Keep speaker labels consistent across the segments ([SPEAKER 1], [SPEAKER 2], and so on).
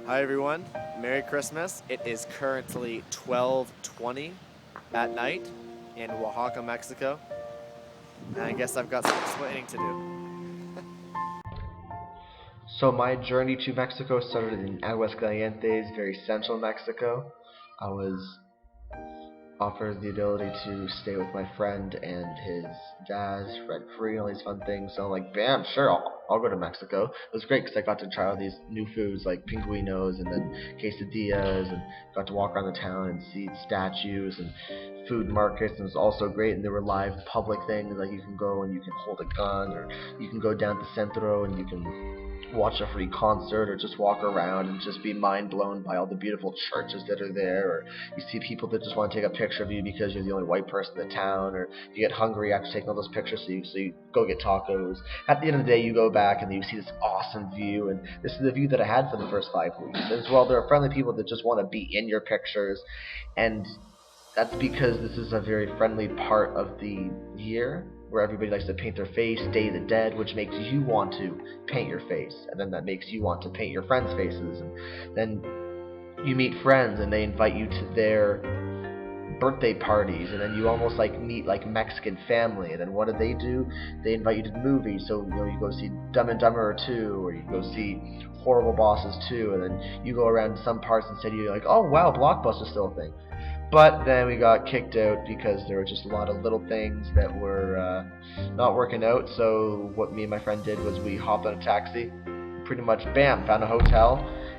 [SPEAKER 1] Hi everyone, Merry Christmas. It is currently 12:20 at night in Oaxaca, Mexico, and I guess I've got some explaining to do.
[SPEAKER 2] So my journey to Mexico started in Aguascalientes, very central Mexico. I was offered the ability to stay with my friend and his dad rent-free and all these fun things. So I'm like, bam, sure, I'll go to Mexico. It was great because I got to try all these new foods like pinguinos and then quesadillas, and got to walk around the town and see statues and food markets. And it was also great, and there were live public things like you can go and you can hold a gun, or you can go down to Centro and you can watch a free concert, or just walk around and just be mind blown by all the beautiful churches that are there, or you see people that just want to take a picture of you because you're the only white person in the town, or you get hungry after taking all those pictures, so you go get tacos. At the end of the day, you go back and you see this awesome view, and this is the view that I had for the first 5 weeks. As well, there are friendly people that just want to be in your pictures, and that's because this is a very friendly part of the year where everybody likes to paint their face, Day of the Dead, which makes you want to paint your face, and then that makes you want to paint your friends' faces, and then you meet friends and they invite you to their birthday parties, and then you almost like meet like Mexican family, and then what do? They invite you to the movies, so you go see Dumb and Dumber 2, or you go see Horrible Bosses 2, and then you go around to some parts and say you're like, oh wow, Blockbuster's still a thing. But then we got kicked out because there were just a lot of little things that were not working out. So what me and my friend did was we hopped on a taxi, pretty much bam, found a hotel,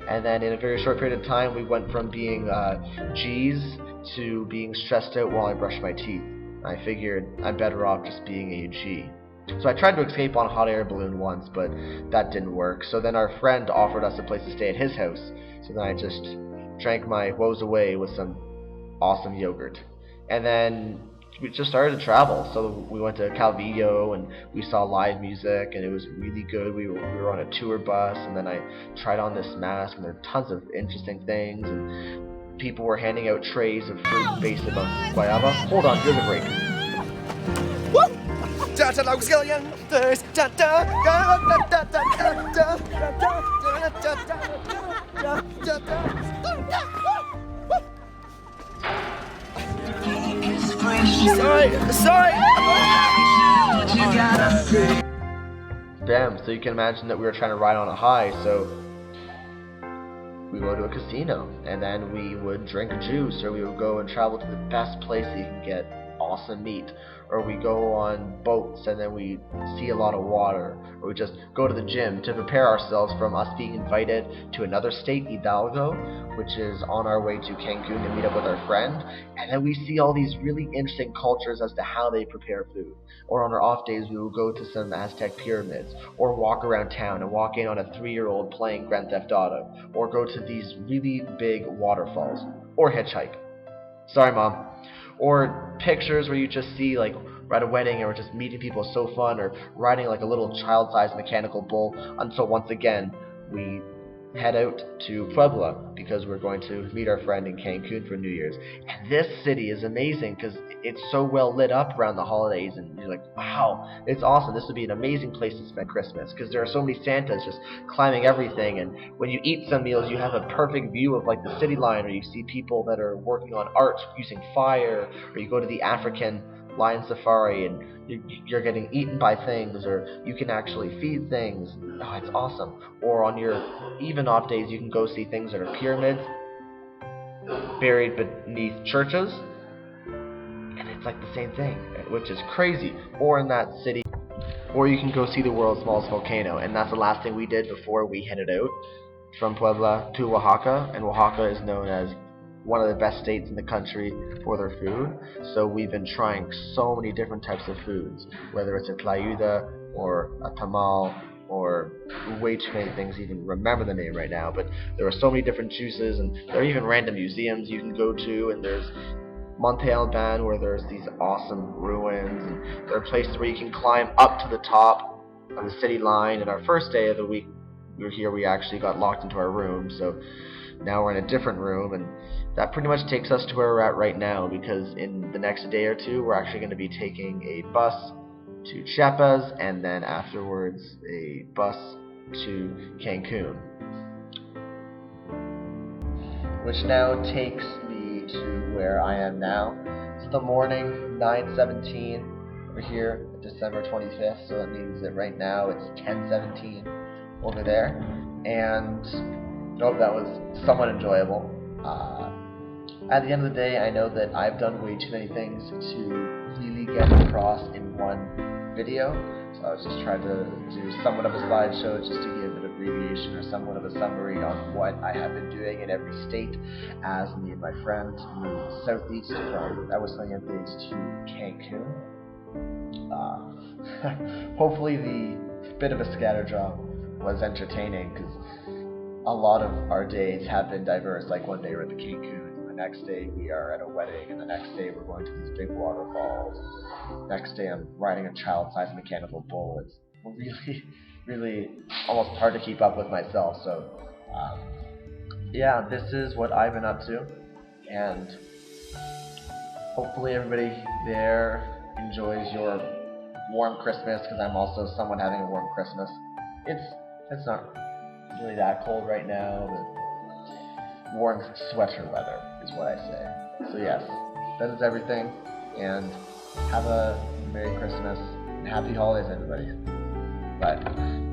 [SPEAKER 2] and then in a very short period of time we went from being G's to being stressed out while I brushed my teeth. I figured I'm better off just being a G. So I tried to escape on a hot air balloon once, but that didn't work. So then our friend offered us a place to stay at his house. So then I just drank my woes away with some awesome yogurt. And then we just started to travel. So we went to Calvillo and we saw live music, and it was really good. We were on a tour bus, and then I tried on this mask, and there were tons of interesting things, and people were handing out trays of fruit based on guayaba. Hold on, here's a break.
[SPEAKER 1] Sorry!
[SPEAKER 2] Bam, so you can imagine that we were trying to ride on a high, so we go to a casino, and then we would drink juice, or we would go and travel to the best place that you can get awesome meat, or we go on boats and then we see a lot of water, or we just go to the gym to prepare ourselves from us being invited to another state, Hidalgo, which is on our way to Cancun to meet up with our friend. And then we see all these really interesting cultures as to how they prepare food. Or on our off days we will go to some Aztec pyramids, or walk around town and walk in on a 3-year-old playing Grand Theft Auto, or go to these really big waterfalls, or hitchhike. Sorry, Mom. Or pictures where you just see like at a wedding, or just meeting people is so fun, or riding like a little child-sized mechanical bull, until once again we head out to Puebla because we're going to meet our friend in Cancun for New Year's. And this city is amazing because it's so well lit up around the holidays, and you're like, wow, it's awesome. This would be an amazing place to spend Christmas because there are so many Santas just climbing everything, and when you eat some meals you have a perfect view of like the city line, or you see people that are working on art using fire, or you go to the African lion safari and you're getting eaten by things, or you can actually feed things. Oh, it's awesome. Or on your even off days you can go see things that are pyramids buried beneath churches, and it's like the same thing, which is crazy. Or in that city, or you can go see the world's smallest volcano, and that's the last thing we did before we headed out from Puebla to Oaxaca. And Oaxaca is known as one of the best states in the country for their food, so we've been trying so many different types of foods, whether it's a tlayuda or a tamal, or way too many things to even remember the name right now. But there are so many different juices, and there are even random museums you can go to, and there's Monte Alban, where there's these awesome ruins, and there are places where you can climb up to the top of the city line. And our first day of the week we were here, we actually got locked into our room, so now we're in a different room, and that pretty much takes us to where we're at right now, because in the next day or two we're actually going to be taking a bus to Chiapas, and then afterwards a bus to Cancun. which now takes me to where I am now. It's the morning, 9:17 over here, December 25th, so that means that right now it's 10:17 over there, and I hope that was somewhat enjoyable. At the end of the day, I know that I've done way too many things to really get across in one video, so I was just trying to do somewhat of a slideshow just to give an abbreviation or somewhat of a summary on what I have been doing in every state as me and my friend moved southeast from Aguascalientes to Cancun. Hopefully the bit of a scatter job was entertaining, because a lot of our days have been diverse. Like one day we're at the Cancun, the next day we are at a wedding, and the next day we're going to these big waterfalls. Next day I'm riding a child-sized mechanical bull. It's really, really almost hard to keep up with myself. So yeah, this is what I've been up to, and hopefully everybody there enjoys your warm Christmas, because I'm also someone having a warm Christmas. It's not really that cold right now, but warm sweater weather is what I say. So yes, that is everything, and have a Merry Christmas and Happy Holidays, everybody. Bye.